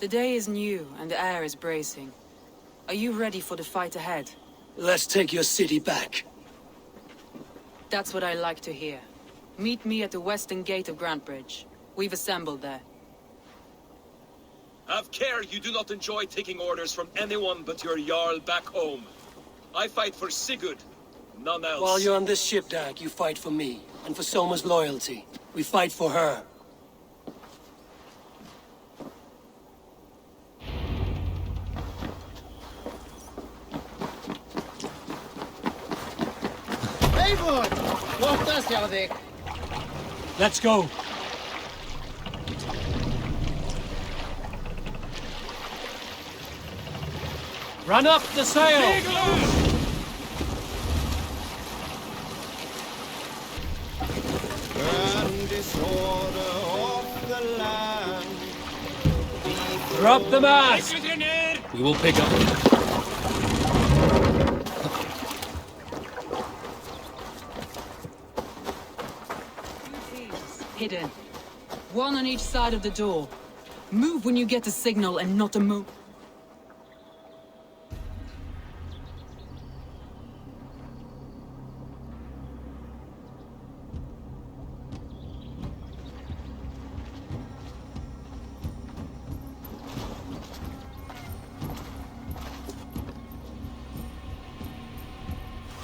The day is new, and the air is bracing. Are you ready for the fight ahead? Let's take your city back. That's what I like to hear. Meet me at the western gate of Grantebridge. We've assembled there. Have care you do not enjoy taking orders from anyone but your Jarl back home. I fight for Sigurd, none else. While you're on this ship, Dag, you fight for me, and for Soma's loyalty. We fight for her. Let's go. Run up the sail! Drop the mast! We will pick up. Hidden. One on each side of the door. Move when you get the signal and not a move.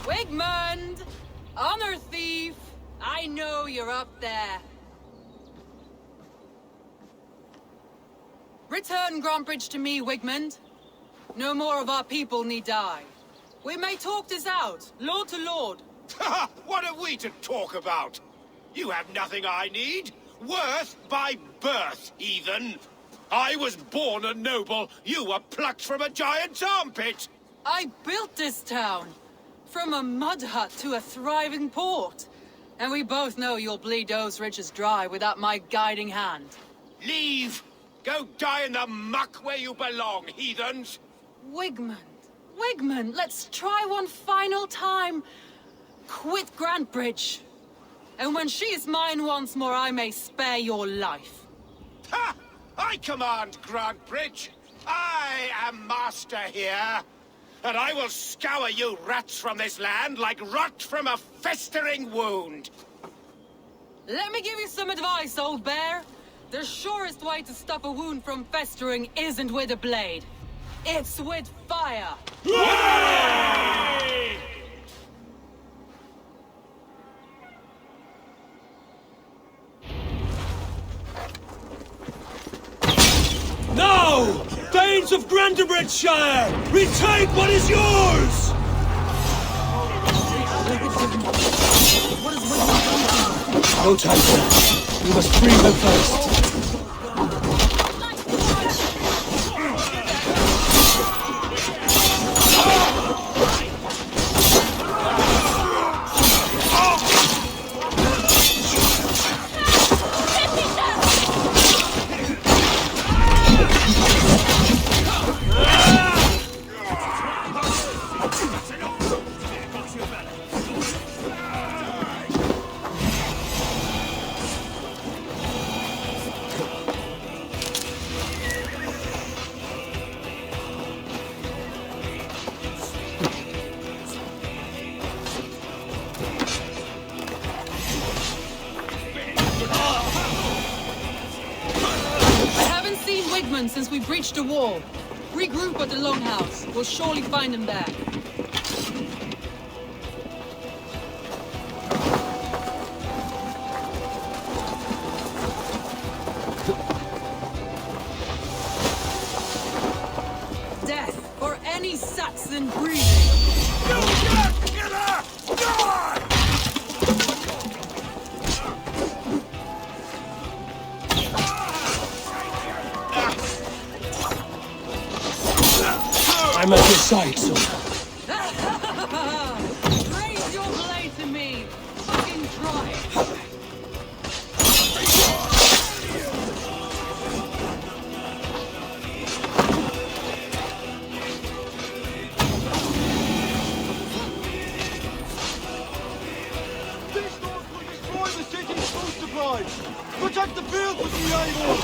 Wigmund! Honor thief! I know you're up there. Return Grantebridge to me, Wigmund. No more of our people need die. We may talk this out, lord to lord. Ha! What are we to talk about? You have nothing I need. Worth by birth, heathen. I was born a noble. You were plucked from a giant's armpit. I built this town. From a mud hut to a thriving port. And we both know you'll bleed those riches dry without my guiding hand. Leave! Go die in the muck where you belong, heathens! Wigmund, Wigmund, let's try one final time. Quit Grantebridge. And when she is mine once more, I may spare your life. Ha! I command Grantebridge. I am master here. And I will scour you rats from this land like rot from a festering wound. Let me give you some advice, old bear. The surest way to stop a wound from festering isn't with a blade. It's with fire. Yay! No! Thanes of Grantebridgescire! Retake what is yours! No time for that. We must free her first. Since we breached the wall. Regroup at the Longhouse. We'll surely find him there. Death for any Saxon breathing. I'm at your side, Soma. Raise your blade to me. Fucking try it. These storms will destroy the city's food supplies. Protect the field with the able.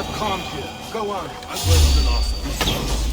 have calmed here. Go on. I've wait on the last of these folks.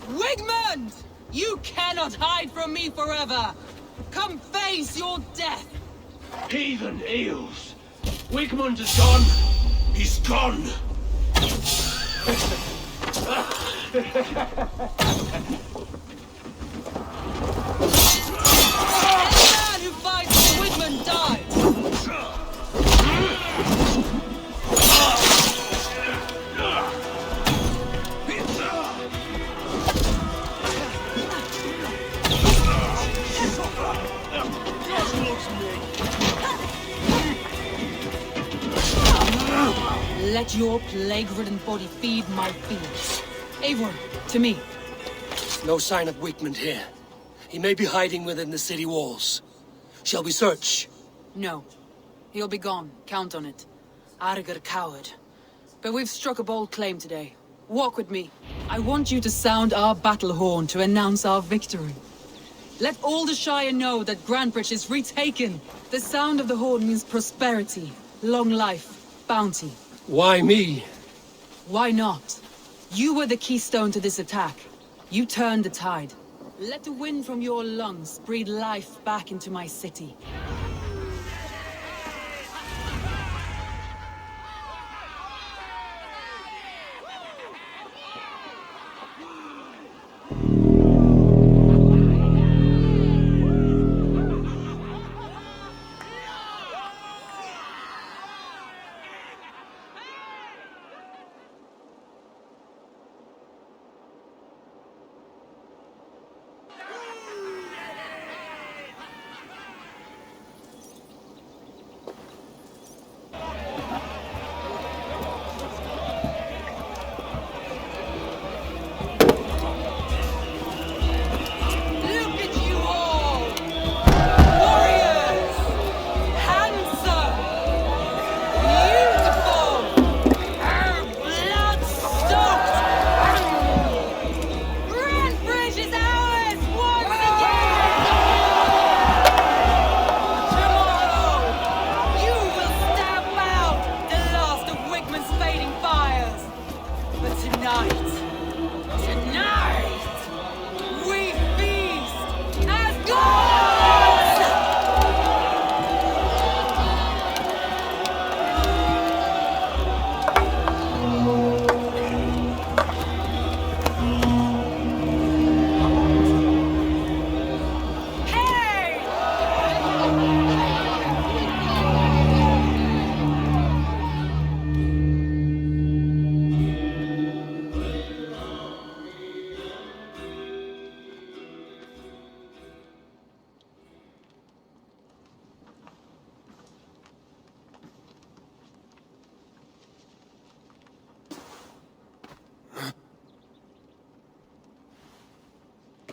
Wigmund! You cannot hide from me forever! Come face your death! Heathen eels! Wigmund is gone! He's gone! Any man who fights for Wigmund dies! Let your plague-ridden body feed my fields. Eivor, to me. No sign of Wigmund here. He may be hiding within the city walls. Shall we search? No. He'll be gone. Count on it. Arger coward. But we've struck a bold claim today. Walk with me. I want you to sound our battle horn to announce our victory. Let all the Shire know that Grantebridge is retaken. The sound of the horn means prosperity, long life, bounty. Why me? Why not? You were the keystone to this attack. You turned the tide. Let the wind from your lungs breathe life back into my city.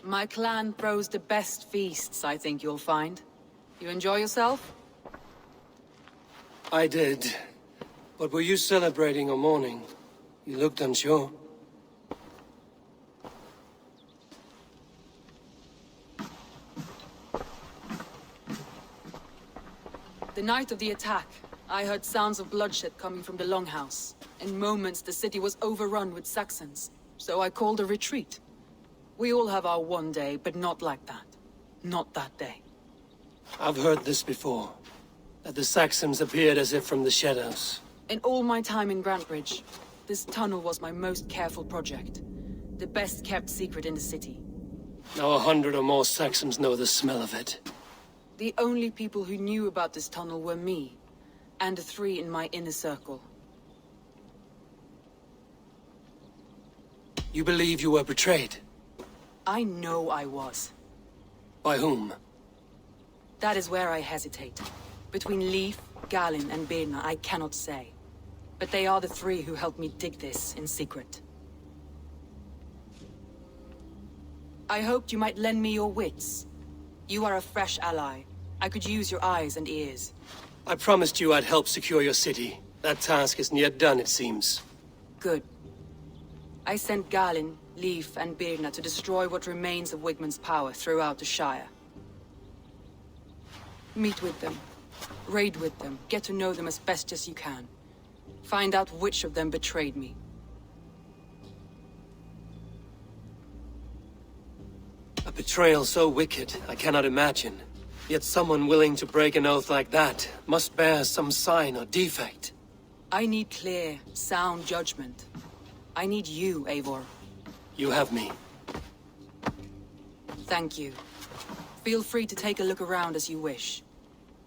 My clan throws the best feasts, I think you'll find. You enjoy yourself? I did. But were you celebrating or mourning? You looked unsure. The night of the attack, I heard sounds of bloodshed coming from the Longhouse. In moments, the city was overrun with Saxons, so I called a retreat. We all have our one day, but not like that. Not that day. I've heard this before. That the Saxons appeared as if from the shadows. In all my time in Grantebridge, this tunnel was my most careful project. The best kept secret in the city. Now 100 or more Saxons know the smell of it. The only people who knew about this tunnel were me, and the 3 in my inner circle. You believe you were betrayed? I know I was. By whom? That is where I hesitate. Between Leif, Galin, and Birna, I cannot say. But they are the three who helped me dig this in secret. I hoped you might lend me your wits. You are a fresh ally. I could use your eyes and ears. I promised you I'd help secure your city. That task isn't yet done, it seems. Good. I sent Galin, Leif, and Birna to destroy what remains of Wigmund's power throughout the Shire. Meet with them. Raid with them. Get to know them as best as you can. Find out which of them betrayed me. A betrayal so wicked, I cannot imagine. Yet someone willing to break an oath like that must bear some sign or defect. I need clear, sound judgment. I need you, Eivor. You have me. Thank you. Feel free to take a look around as you wish.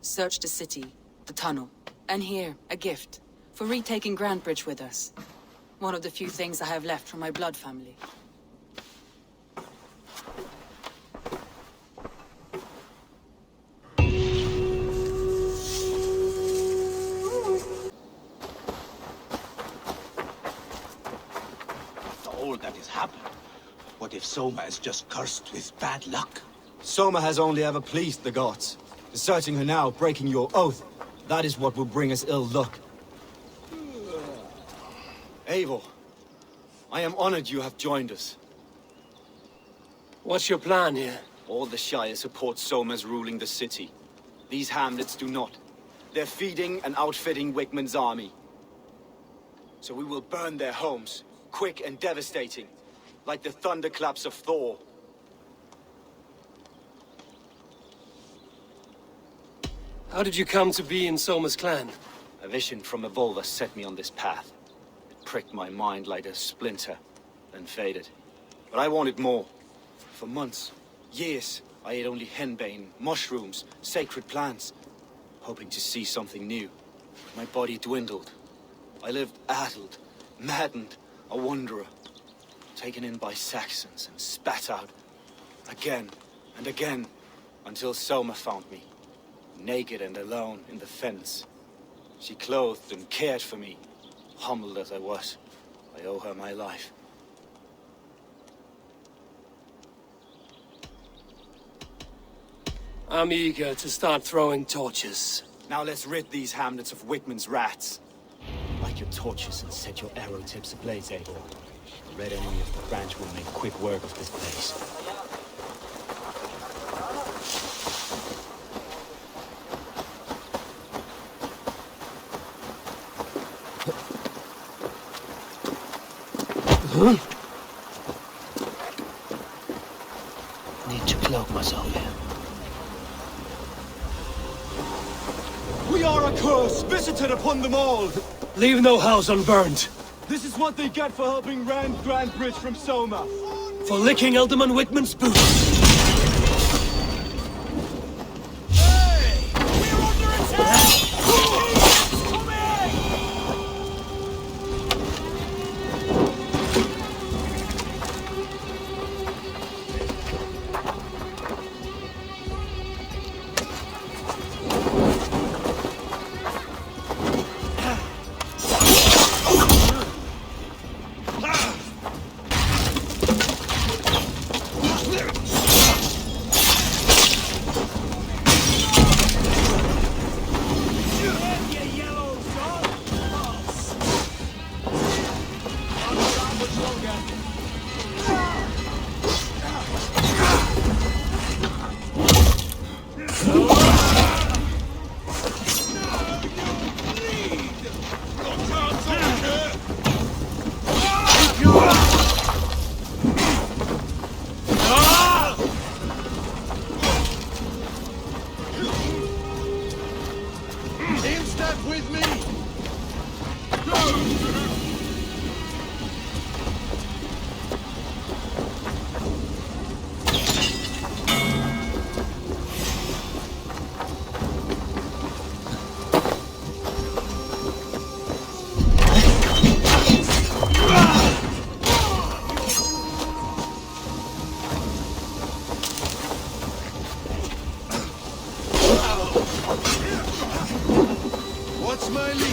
Search the city, the tunnel, and here, a gift. For retaking Grantebridge with us. One of the few things I have left from my blood family. All that has happened. What if Soma is just cursed with bad luck? Soma has only ever pleased the gods. Deserting her now, breaking your oath, that is what will bring us ill luck. Eivor, I am honored you have joined us. What's your plan here? All the Shire support Soma's ruling the city. These hamlets do not. They're feeding and outfitting Wigmund's army. So we will burn their homes, quick and devastating, like the thunderclaps of Thor. How did you come to be in Soma's clan? A vision from a Volva set me on this path. It pricked my mind like a splinter, then faded. But I wanted more. For months, years, I ate only henbane, mushrooms, sacred plants, hoping to see something new. My body dwindled. I lived addled, maddened, a wanderer, taken in by Saxons and spat out, again and again, until Soma found me, naked and alone in the fens. She clothed and cared for me, humbled as I was. I owe her my life. I'm eager to start throwing torches. Now let's rid these hamlets of Wigmund's rats. Light your torches and set your arrow tips ablaze, Eivor. The red enemy of the branch will make quick work of this place. Need to cloak myself here. We are a curse visited upon them all! Leave no house unburned. This is what they get for helping ran Grantebridge from Soma. For licking Elderman Wigmund's boots. Watch my lead.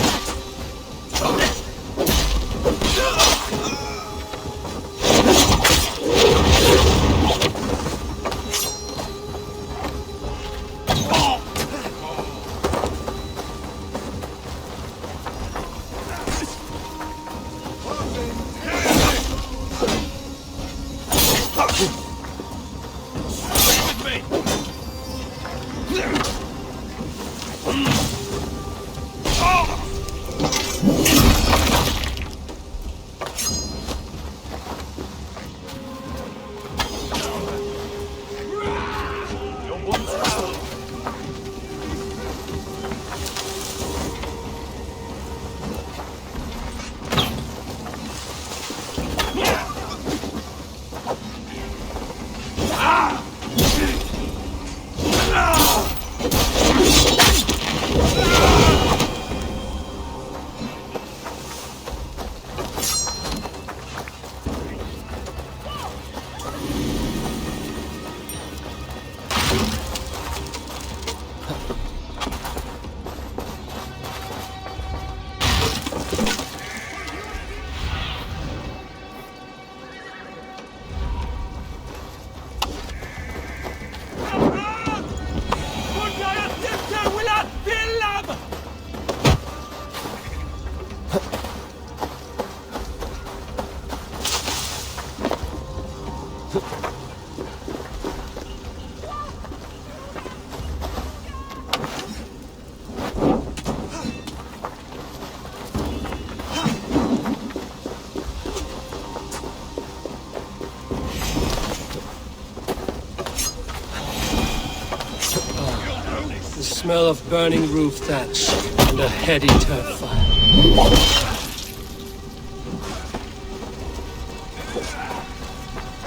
The smell of burning roof thatch and a heady turf fire.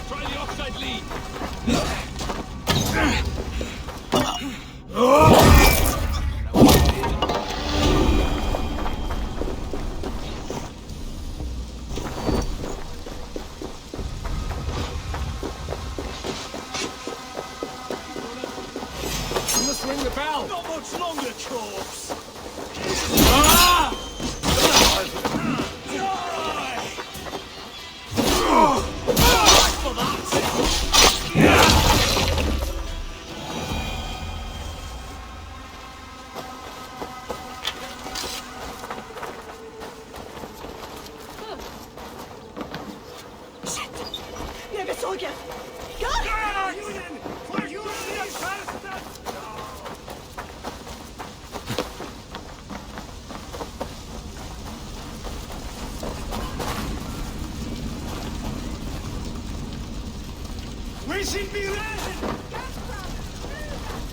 Try the offside lead. You must ring the bell. Not much longer, corpse.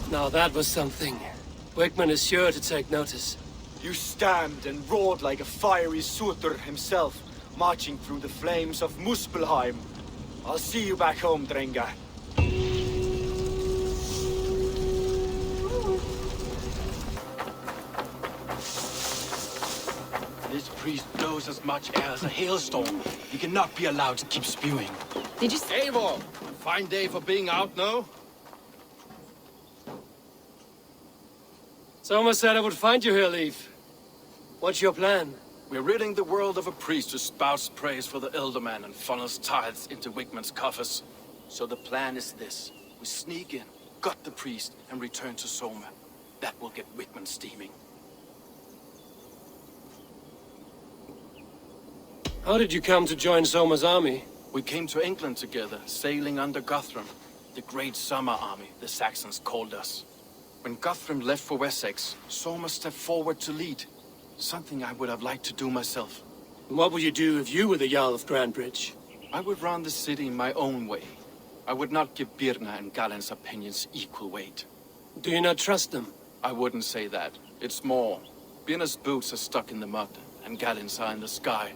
Now that was something. Wickman is sure to take notice. You stamped and roared like a fiery Surtur himself, marching through the flames of Muspelheim. I'll see you back home, Drenga. This priest blows as much air as a hailstorm. He cannot be allowed to keep spewing. Did you Eivor, a fine day for being out, no? Soma said I would find you here, Leaf. What's your plan? We're ridding the world of a priest who spouts praise for the Elderman and funnels tithes into Wickman's coffers. So the plan is this. We sneak in, gut the priest, and return to Soma. That will get Wickman steaming. How did you come to join Soma's army? We came to England together, sailing under Guthrum. The great summer army, the Saxons called us. When Guthrum left for Wessex, Soma stepped forward to lead. Something I would have liked to do myself. And what would you do if you were the Jarl of Grantebridge? I would run the city my own way. I would not give Birna and Galen's opinions equal weight. Do you not trust them? I wouldn't say that. It's more. Birna's boots are stuck in the mud, and Galen's are in the sky.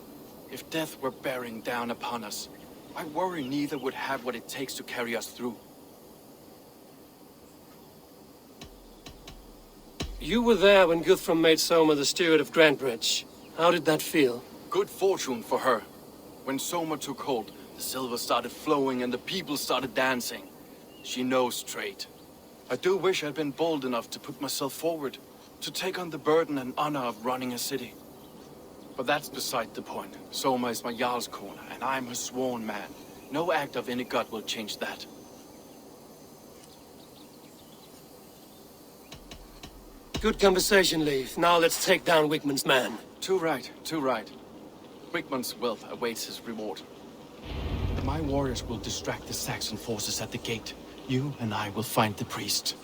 If death were bearing down upon us, I worry neither would have what it takes to carry us through. You were there when Guthrum made Soma the steward of Grantebridge. How did that feel? Good fortune for her. When Soma took hold, the silver started flowing and the people started dancing. She knows trade. I do wish I'd been bold enough to put myself forward. To take on the burden and honor of running a city. But that's beside the point. Soma is my Jarl's corner, and I'm her sworn man. No act of any god will change that. Good conversation, Leif. Now let's take down Wigmund's man. Too right, too right. Wigmund's wealth awaits his reward. My warriors will distract the Saxon forces at the gate. You and I will find the priest.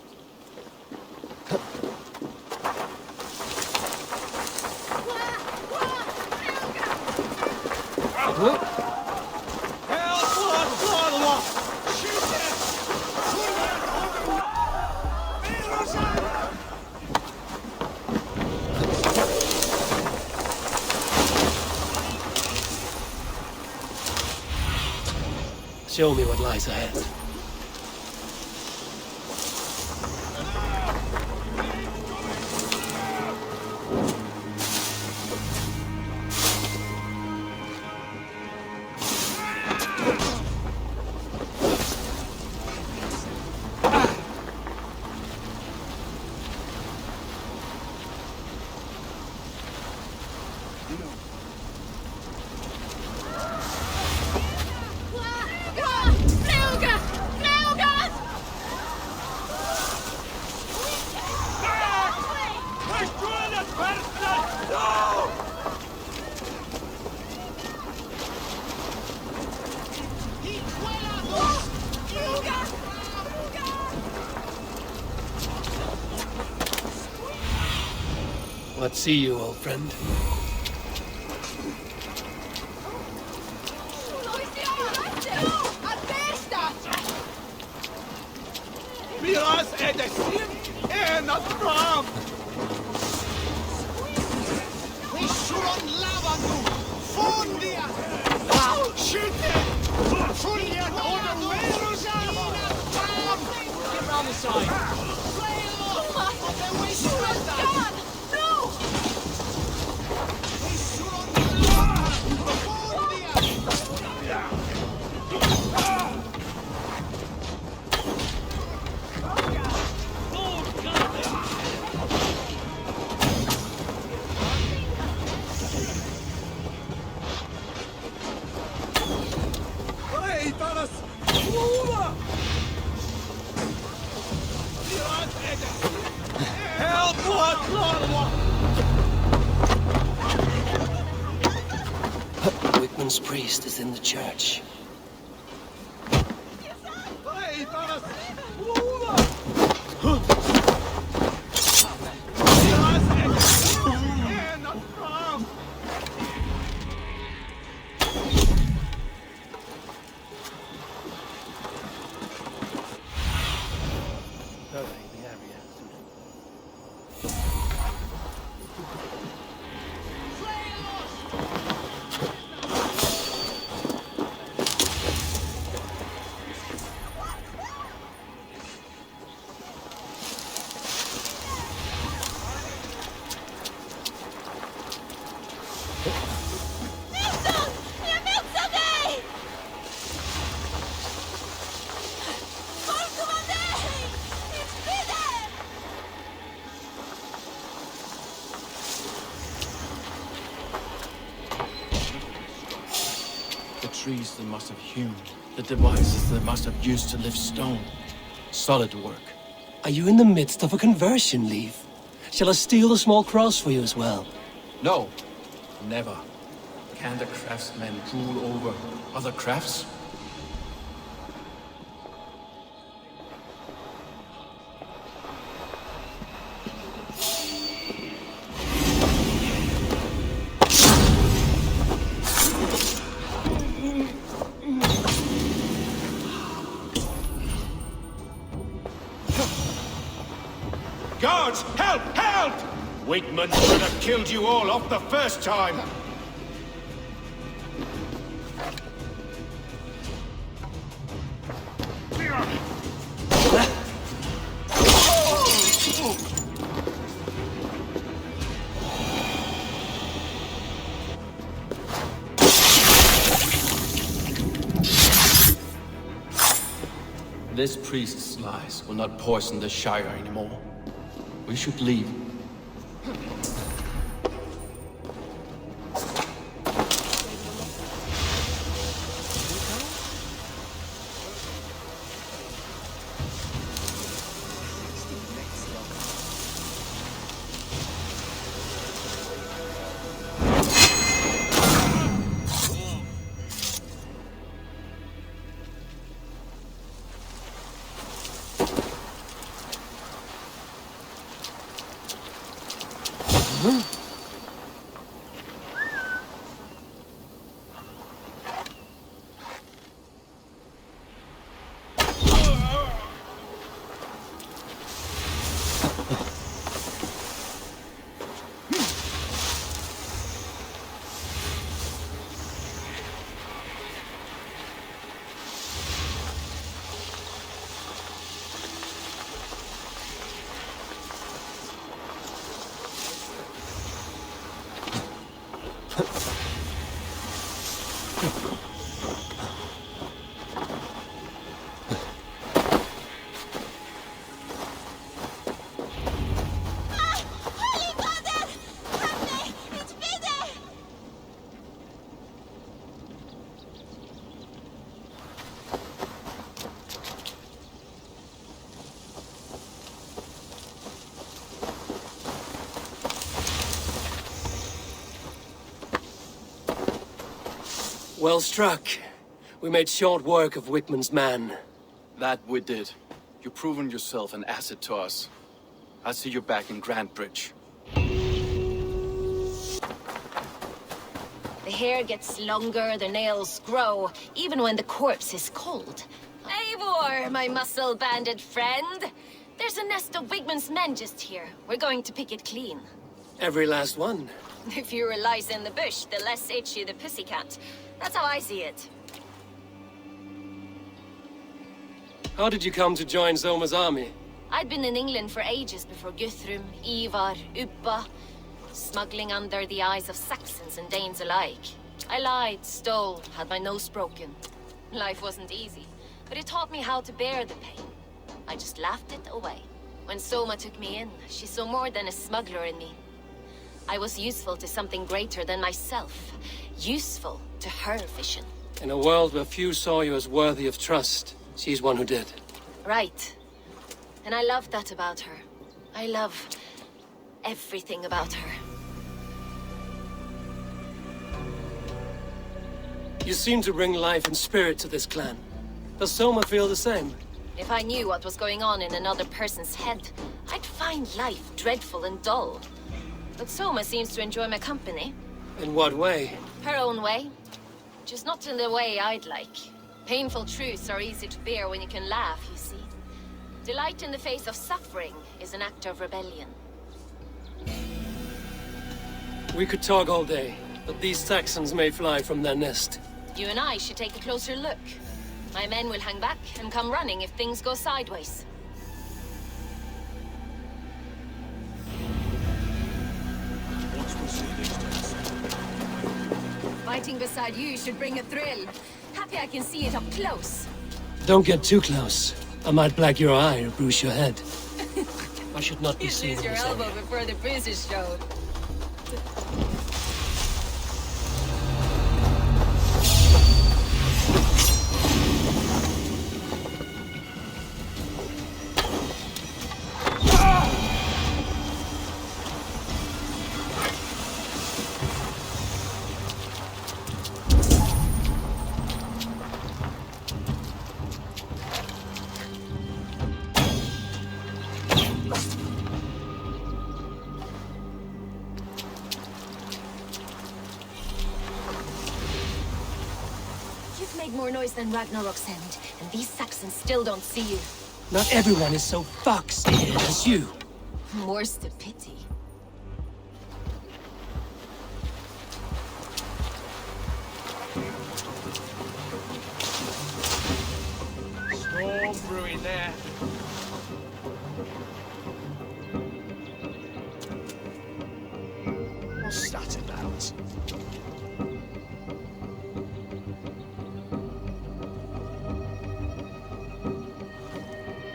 Show me what lies ahead. Let's see you, old friend. Wigmund's priest is in the church. Trees they must have hewn, the devices they must have used to lift stone. Solid work. Are you in the midst of a conversion, Leif? Shall I steal the small cross for you as well? No, never. Can the craftsmen rule over other crafts? Guards, help! Help! Wigmund should have killed you all off the first time. This priest's lies will not poison the Shire anymore. We should leave Holy Father! Help me! It's Peter! Well struck. We made short work of Wickman's man. That we did. You've proven yourself an asset to us. I'll see you back in Grantebridge. The hair gets longer, the nails grow, even when the corpse is cold. Eivor, my muscle-banded friend! There's a nest of Wigman's men just here. We're going to pick it clean. Every last one. The fewer lies in the bush, the less itchy the pussycat. That's how I see it. How did you come to join Soma's army? I'd been in England for ages before Guthrum, Ivar, Uppa, smuggling under the eyes of Saxons and Danes alike. I lied, stole, had my nose broken. Life wasn't easy, but it taught me how to bear the pain. I just laughed it away. When Soma took me in, she saw more than a smuggler in me. I was useful to something greater than myself. Useful to her vision. In a world where few saw you as worthy of trust, she's one who did. Right. And I love that about her. I love everything about her. You seem to bring life and spirit to this clan. Does Soma feel the same? If I knew what was going on in another person's head, I'd find life dreadful and dull. But Soma seems to enjoy my company. In what way? Her own way. Just not in the way I'd like. Painful truths are easy to bear when you can laugh, you see. Delight in the face of suffering is an act of rebellion. We could talk all day, but these Saxons may fly from their nest. You and I should take a closer look. My men will hang back and come running if things go sideways. Fighting beside you should bring a thrill. Happy I can see it up close. Don't get too close. I might black your eye or bruise your head. I should not be You seen lose in your this elbow area. before the bruises show. More noise than Ragnarok's end, and these Saxons still don't see you. Not everyone is so fuck-scared as you. More's the pity. Storm brewing there. What's that about?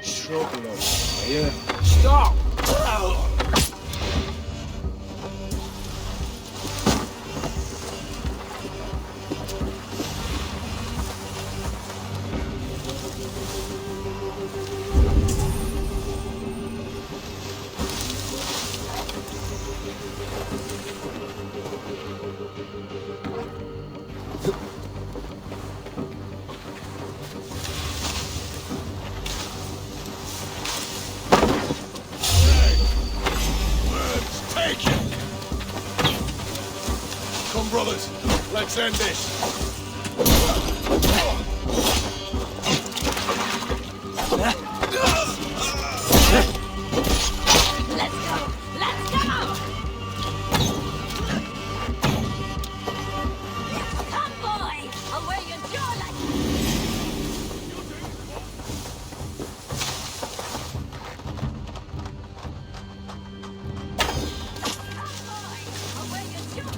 Trouble over here. Stop! Take it! on, brothers. Let's end this. Let's go! Let's go! Come, boy! I'll wear your jaw like... Come, boy! I'll wear your jaw...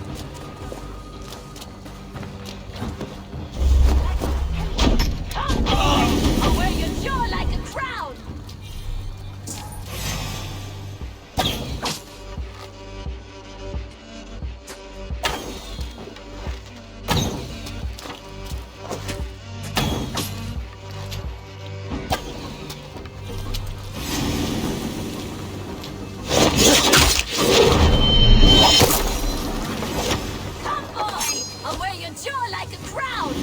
Come, boy! I'll wear your jaw like a crown! Come, boy! I'll wear your jaw like a crown!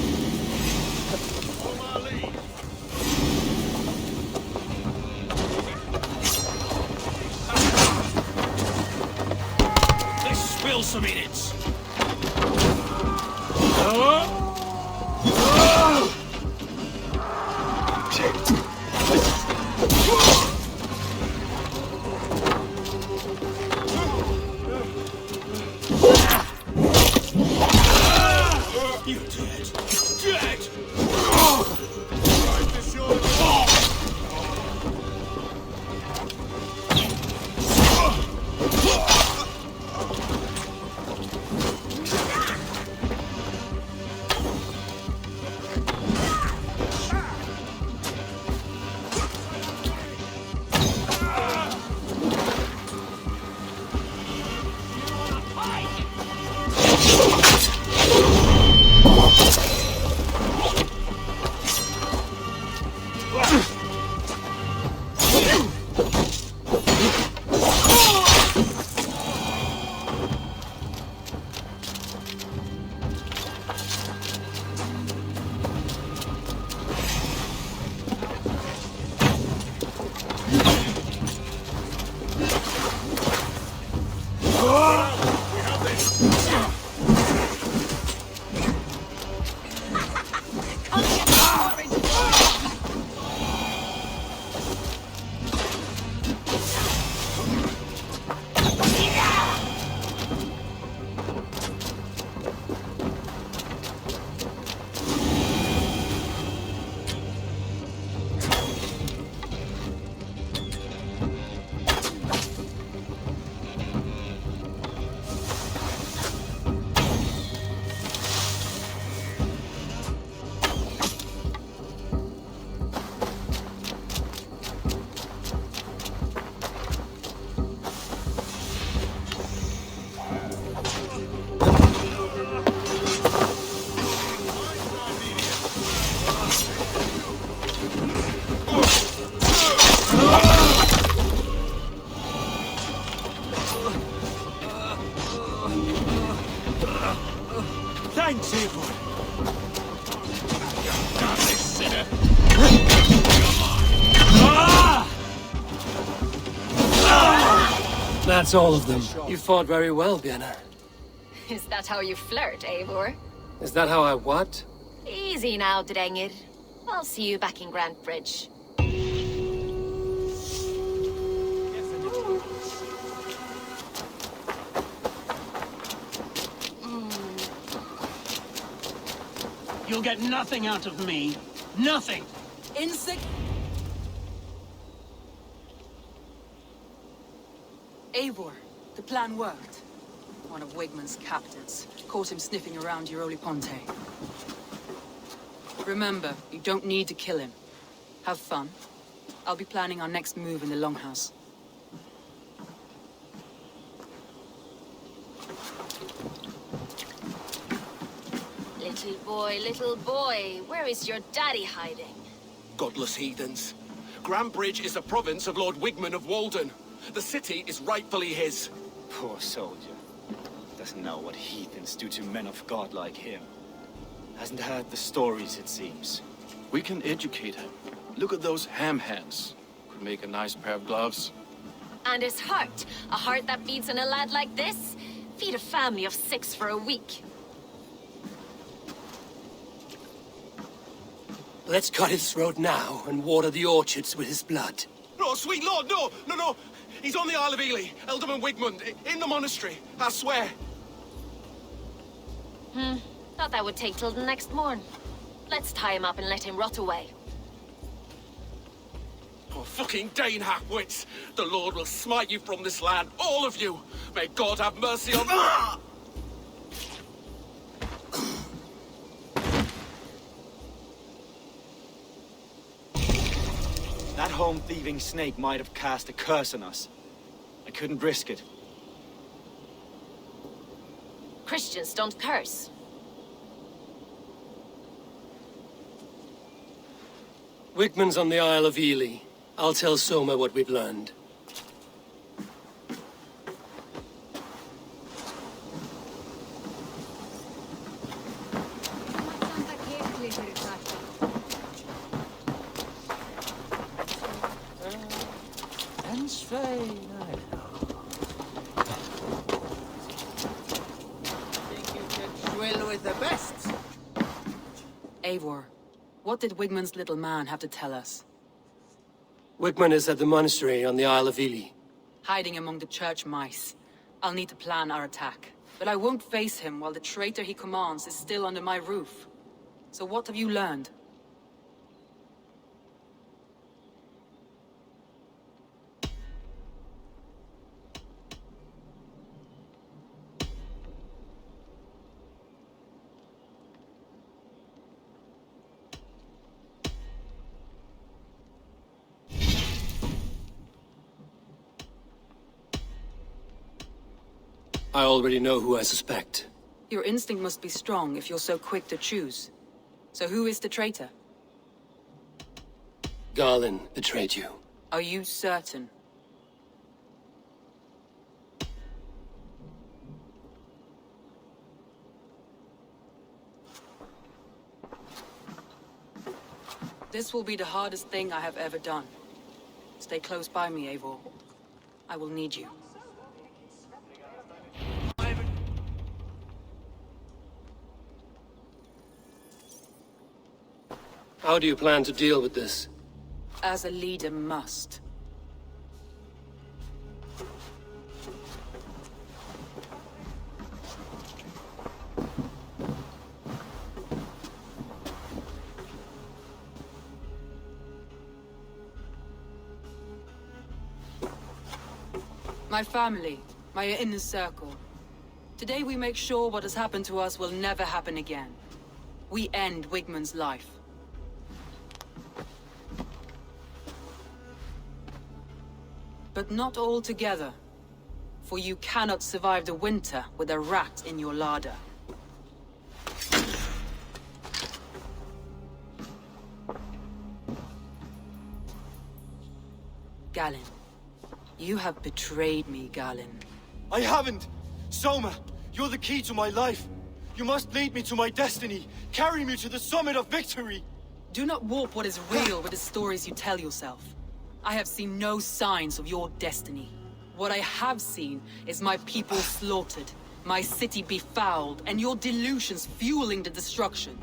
Let's spill some innards. You dead. Dead! Right to shore. Thanks, Eivor. Damn this sinner. That's all of them. You fought very well, Björn. Is that how you flirt, Eivor? Is that how I what? Easy now, Drengir. I'll see you back in Grantebridge. You'll get nothing out of me. Nothing! Insect. Eivor, the plan worked. One of Wigmund's captains caught him sniffing around Euroli Ponte. Remember, you don't need to kill him. Have fun. I'll be planning our next move in the Longhouse. Little boy, where is your daddy hiding? Godless heathens. Grantebridge is a province of Lord Wigmund of Walden. The city is rightfully his. Poor soldier. Doesn't know what heathens do to men of God like him. Hasn't heard the stories, it seems. We can educate him. Look at those ham hands. Could make a nice pair of gloves. And his heart. A heart that beats in a lad like this? Feed a family of 6 for a week. Let's cut his throat now and water the orchards with his blood. No, sweet lord, no, no, no. He's on the Isle of Ely, Ealdorman Wigmund, in the monastery, I swear. Thought that would take till the next morn. Let's tie him up and let him rot away. Oh, fucking Dane half-wits! The Lord will smite you from this land, all of you! May God have mercy on... That home-thieving snake might have cast a curse on us. I couldn't risk it. Christians don't curse. Wigmund's on the Isle of Ely. I'll tell Soma what we've learned. Eivor, what did Wigmund's little man have to tell us? Wigmund is at the monastery on the Isle of Ely. Hiding among the church mice. I'll need to plan our attack. But I won't face him while the traitor he commands is still under my roof. So what have you learned? I already know who I suspect. Your instinct must be strong if you're so quick to choose. So who is the traitor? Garlin betrayed you. Are you certain? This will be the hardest thing I have ever done. Stay close by me, Eivor. I will need you. How do you plan to deal with this? As a leader must. My family, my inner circle. Today we make sure what has happened to us will never happen again. We end Wigmund's life. But not all together. For you cannot survive the winter with a rat in your larder. Galinn. You have betrayed me, Galinn. I haven't! Soma, you're the key to my life. You must lead me to my destiny. Carry me to the summit of victory. Do not warp what is real with the stories you tell yourself. I have seen no signs of your destiny. What I have seen is my people slaughtered, my city befouled, and your delusions fueling the destruction.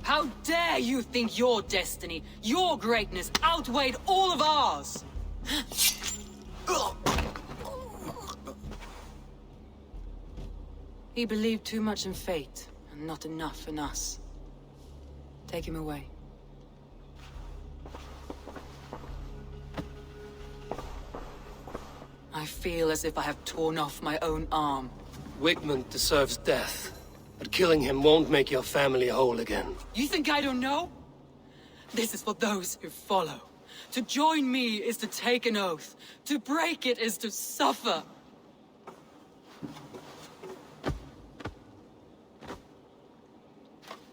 How dare you think your destiny, your greatness, outweighed all of ours? He believed too much in fate, and not enough in us. Take him away. I feel as if I have torn off my own arm. Wigmund deserves death, but killing him won't make your family whole again. You think I don't know? This is for those who follow. To join me is to take an oath. To break it is to suffer.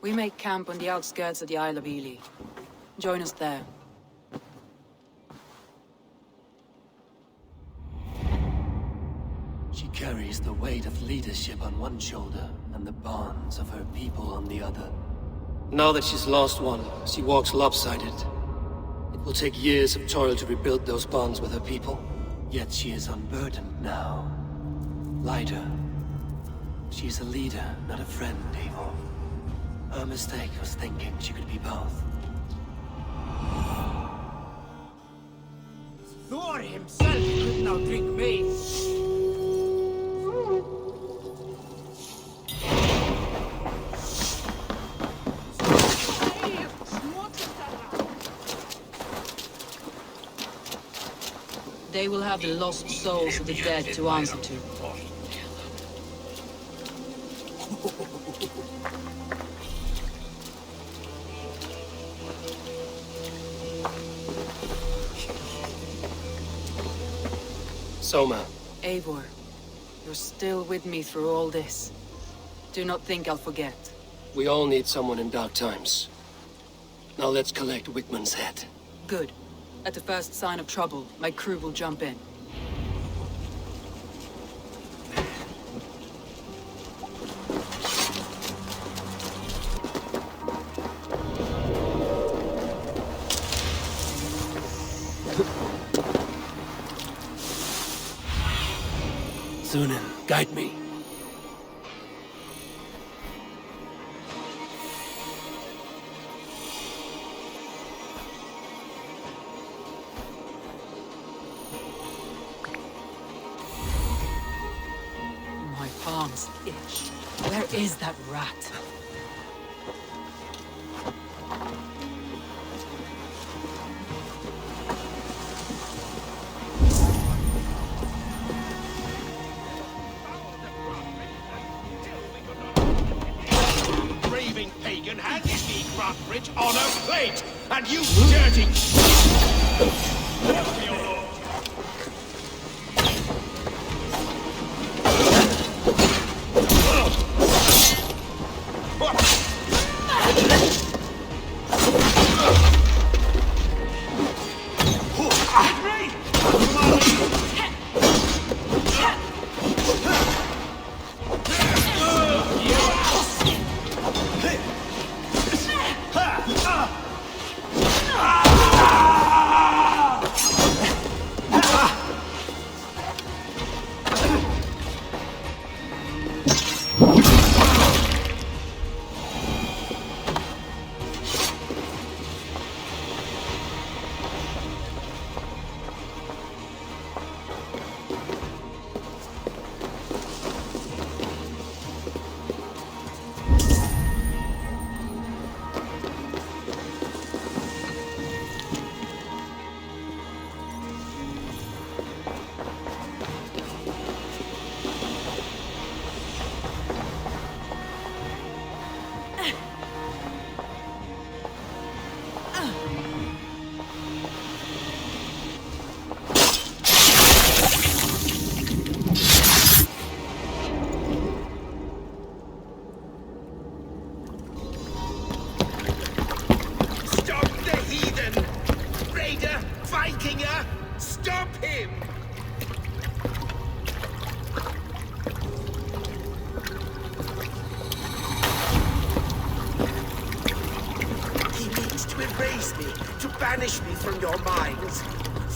We make camp on the outskirts of the Isle of Ely. Join us there. She carries the weight of leadership on one shoulder and the bonds of her people on the other. Now that she's lost one, she walks lopsided. It will take years of toil to rebuild those bonds with her people. Yet she is unburdened now. Lighter. She's a leader, not a friend, Eivor. Her mistake was thinking she could be both. Thor himself could not drink me. They will have the lost souls of the dead to answer to. Soma. Eivor, you're still with me through all this. Do not think I'll forget. We all need someone in dark times. Now let's collect Wickman's head. Good. At the first sign of trouble, my crew will jump in. Sunan, guide me. My palms itch. Where is that rat? Raving pagan handed me Grantebridge on a plate, and you dirty... Stop him! He means to erase me, to banish me from your minds.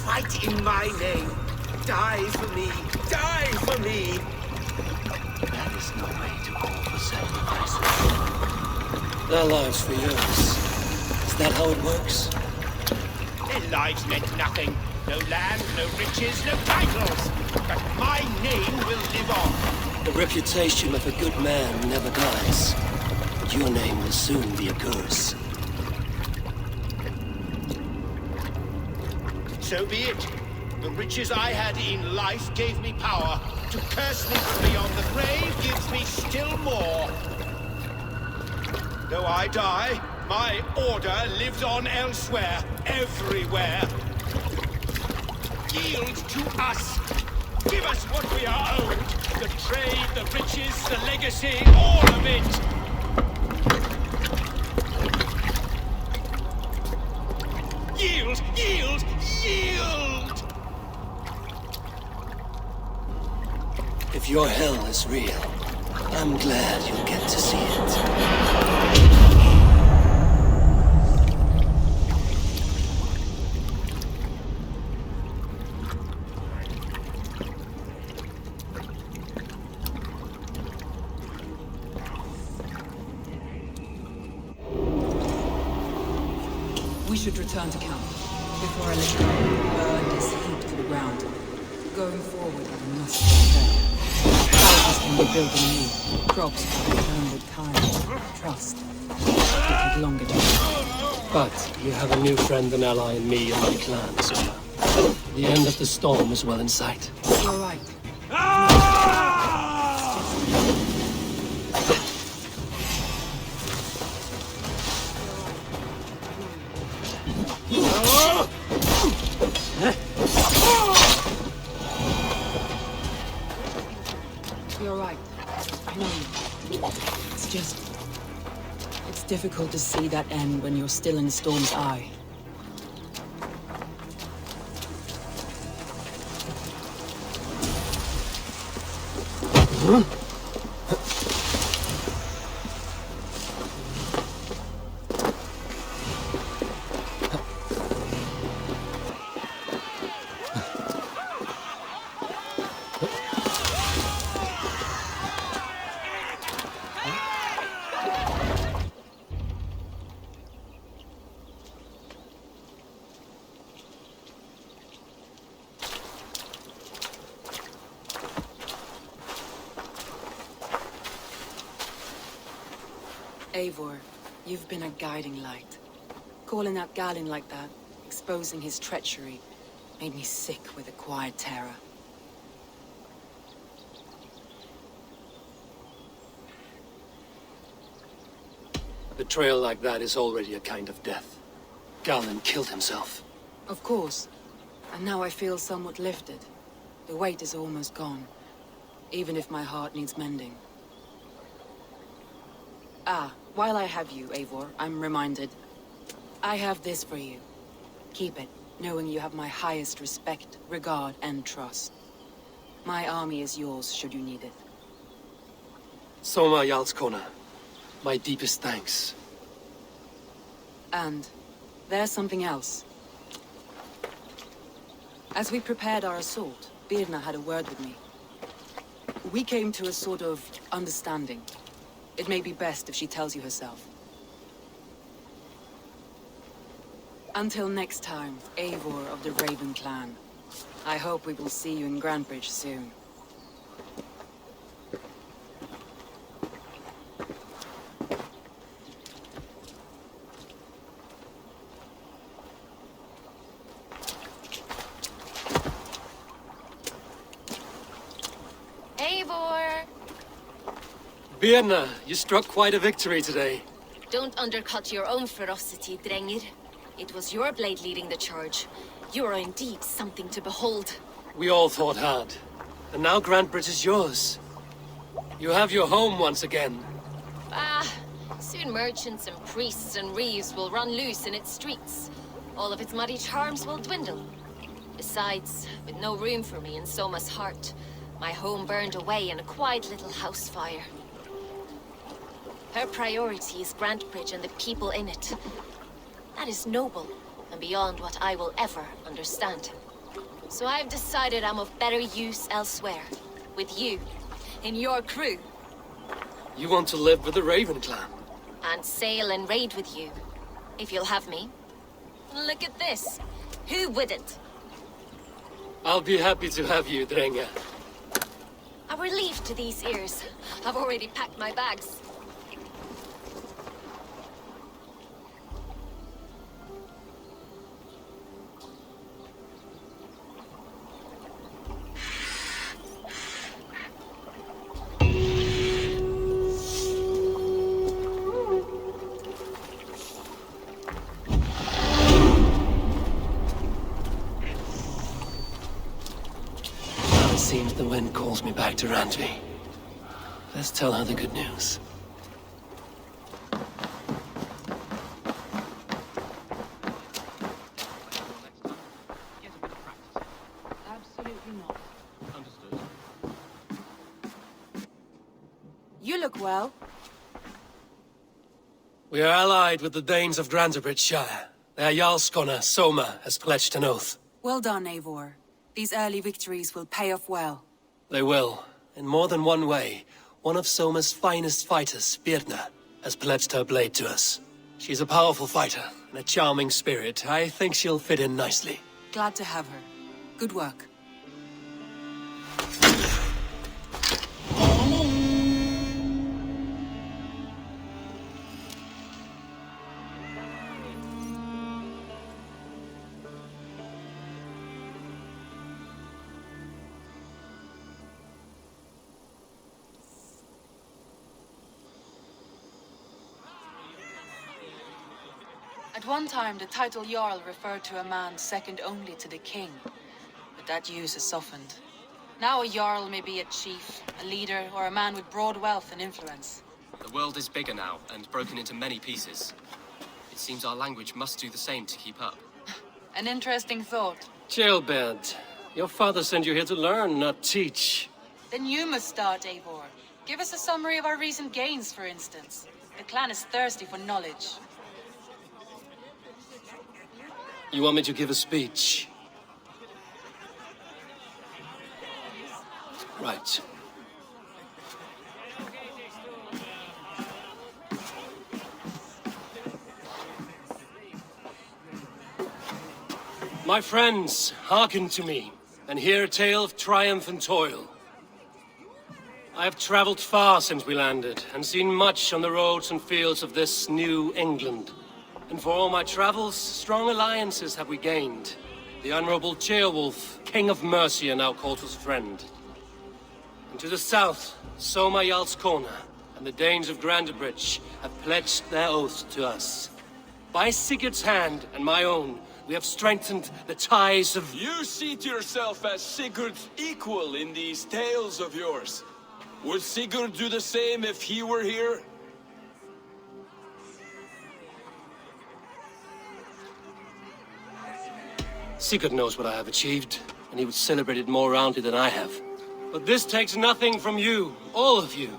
Fight in my name. Die for me. Die for me. That is no way to call for sacrifices. Their lives for yours. Is that how it works? Their lives meant nothing. No land, no riches, no titles. But my name will live on. The reputation of a good man never dies. But your name will soon be a curse. So be it. The riches I had in life gave me power. To curse me from beyond the grave gives me still more. Though I die, my order lives on elsewhere, everywhere. Yield to us. Give us what we are owed. The trade, the riches, the legacy, all of it. Yield, yield, yield! If your hell is real, I'm glad you'll get to see it. We should return to camp before I let go and burn this heat to the ground. Going forward, I must prepare. Houses can be built anew. Crops can be grown with time, trust. It will take longer to do. But you have a new friend and ally in me and my clan, Soma. The end of the storm is well in sight. You're right. You're right. I know you. It's just... It's difficult to see that end when you're still in the storm's eye. Eivor, you've been a guiding light. Calling out Galinn like that, exposing his treachery, made me sick with a quiet terror. A betrayal like that is already a kind of death. Galinn killed himself. Of course. And now I feel somewhat lifted. The weight is almost gone, even if my heart needs mending. Ah, while I have you, Eivor, I'm reminded. I have this for you. Keep it, knowing you have my highest respect, regard, and trust. My army is yours, should you need it. Soma Jarlskona, my deepest thanks. And there's something else. As we prepared our assault, Birna had a word with me. We came to a sort of understanding. It may be best if she tells you herself. Until next time, Eivor of the Raven clan. I hope we will see you in Grantebridge soon. Eivor! Birna, you struck quite a victory today. Don't undercut your own ferocity, Drengir. It was your blade leading the charge. You are indeed something to behold. We all fought hard. And now Grantebridge is yours. You have your home once again. Soon merchants and priests and reeves will run loose in its streets. All of its muddy charms will dwindle. Besides, with no room for me in Soma's heart, my home burned away in a quiet little house fire. Her priority is Grantebridge and the people in it. That is noble, and beyond what I will ever understand. So I've decided I'm of better use elsewhere. With you, in your crew. You want to live with the Raven clan? And sail and raid with you, if you'll have me. Look at this. Who wouldn't? I'll be happy to have you, Drenga. A relief to these ears. I've already packed my bags. It seems the wind calls me back to Randvi. Let's tell her the good news. Absolutely not. Understood. You look well. We are allied with the Danes of Grantebridgescire. Their Jarlskona, Soma, has pledged an oath. Well done, Eivor. These early victories will pay off well. They will. In more than one way, one of Soma's finest fighters, Birna, has pledged her blade to us. She's a powerful fighter and a charming spirit. I think she'll fit in nicely. Glad to have her. Good work. At one time, the title Jarl referred to a man second only to the king, but that use has softened. Now a Jarl may be a chief, a leader, or a man with broad wealth and influence. The world is bigger now, and broken into many pieces. It seems our language must do the same to keep up. An interesting thought. Jailbird, your father sent you here to learn, not teach. Then you must start, Eivor. Give us a summary of our recent gains, for instance. The clan is thirsty for knowledge. You want me to give a speech? Right. My friends, hearken to me, and hear a tale of triumph and toil. I have traveled far since we landed, and seen much on the roads and fields of this new England. And for all my travels, strong alliances have we gained. The honorable Ceolwulf, King of Mercia, now called us friend. And to the south, Soma Jarl's Corner, and the Danes of Grantebridge have pledged their oaths to us. By Sigurd's hand and my own, we have strengthened the ties of... You see to yourself as Sigurd's equal in these tales of yours. Would Sigurd do the same if he were here? Sigurd knows what I have achieved, and he would celebrate it more roundly than I have. But this takes nothing from you, all of you.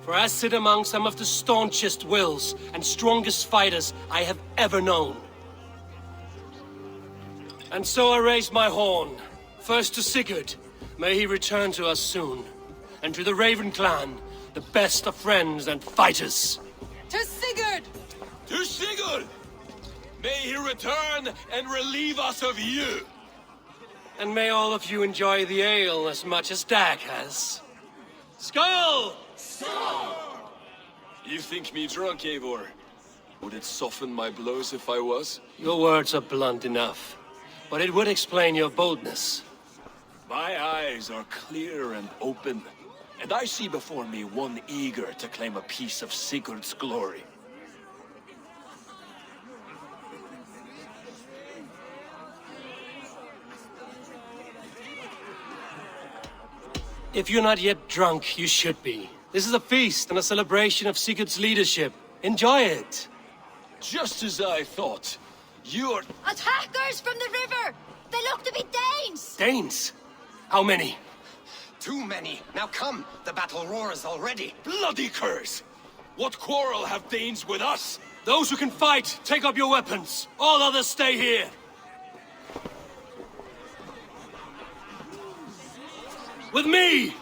For I sit among some of the staunchest wills and strongest fighters I have ever known. And so I raise my horn, first to Sigurd, may he return to us soon, and to the Raven clan, the best of friends and fighters. To Sigurd! To Sigurd! May he return and relieve us of you! And may all of you enjoy the ale as much as Dag has. Skull! You think me drunk, Eivor? Would it soften my blows if I was? Your words are blunt enough, but it would explain your boldness. My eyes are clear and open, and I see before me one eager to claim a piece of Sigurd's glory. If you're not yet drunk, you should be. This is a feast and a celebration of Sigurd's leadership. Enjoy it. Just as I thought. You're... Attackers from the river! They look to be Danes! Danes? How many? Too many. Now come, the battle roars already. bloody curse! What quarrel have Danes with us? Those who can fight, take up your weapons. All others stay here. With me!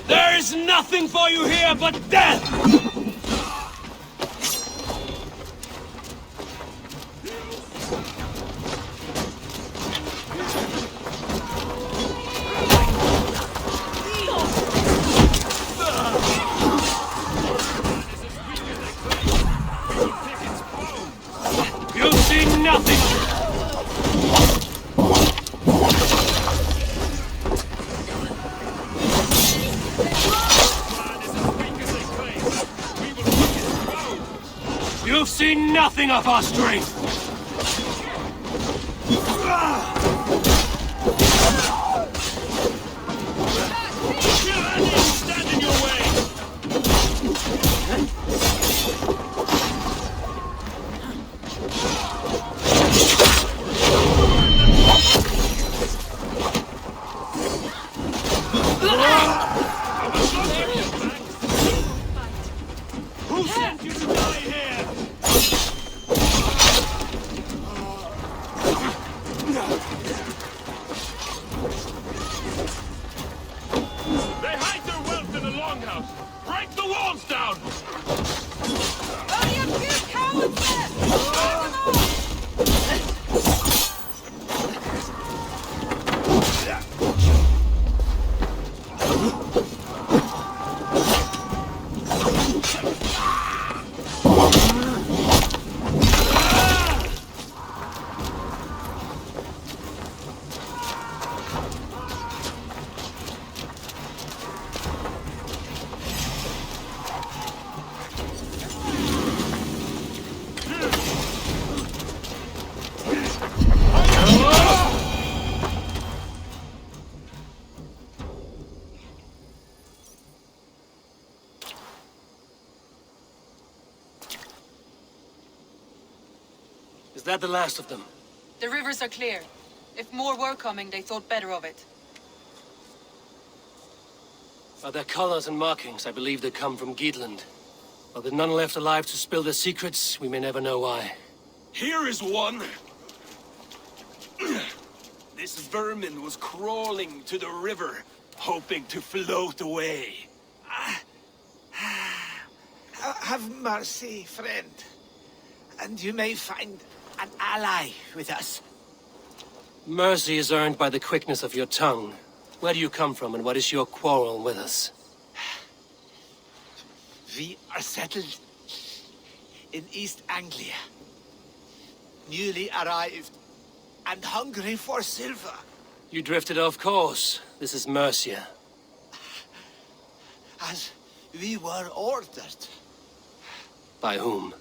There is nothing for you here but death! You see nothing! Bring up our strength! Stand in your way! Who sent you to die here? They hide their wealth in the longhouse! Break the walls down! Only a few cowards left! Drive them off! Is that the last of them? The rivers are clear. If more were coming, they thought better of it. By their colors and markings, I believe they come from Geatland. While there are none left alive to spill their secrets, we may never know why. Here is one. This vermin was crawling to the river, hoping to float away. Have mercy, friend. And you may find an ally with us. Mercy is earned by the quickness of your tongue. Where do you come from, and what is your quarrel with us? We are settled in East Anglia. Newly arrived and hungry for silver. You drifted off course. This is Mercia. As we were ordered. By whom?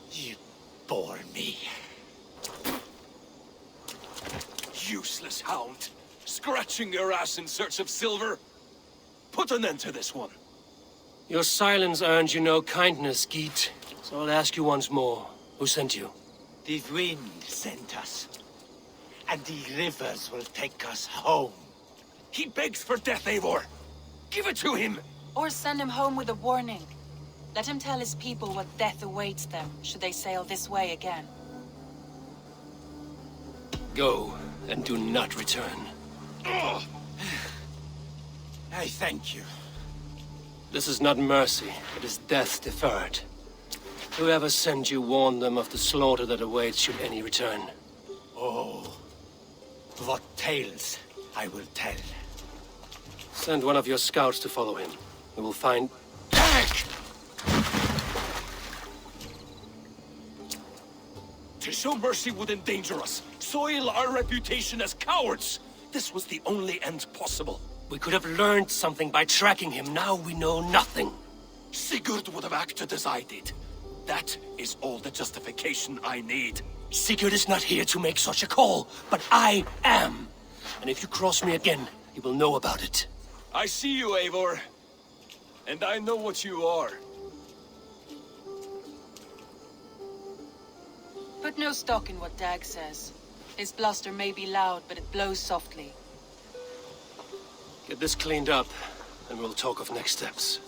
You bore me. Useless hound. Scratching your ass in search of silver. Put an end to this one. Your silence earned you no kindness, Geet. So I'll ask you once more. Who sent you? The wind sent us. And the rivers will take us home. He begs for death, Eivor. Give it to him. Or send him home with a warning. Let him tell his people what death awaits them, should they sail this way again. Go, and do not return. Ugh. I thank you. This is not mercy, it is death deferred. Whoever sent you warned them of the slaughter that awaits should any return. Oh, what tales I will tell. Send one of your scouts to follow him. We will find... To show mercy would endanger us, soil our reputation as cowards. This was the only end possible. We could have learned something by tracking him. Now we know nothing. Sigurd would have acted as I did. That is all the justification I need. Sigurd is not here to make such a call, but I am. And if you cross me again, you will know about it. I see you, Eivor. And I know what you are. Put no stock in what Dag says. His bluster may be loud, but it blows softly. Get this cleaned up, and we'll talk of next steps.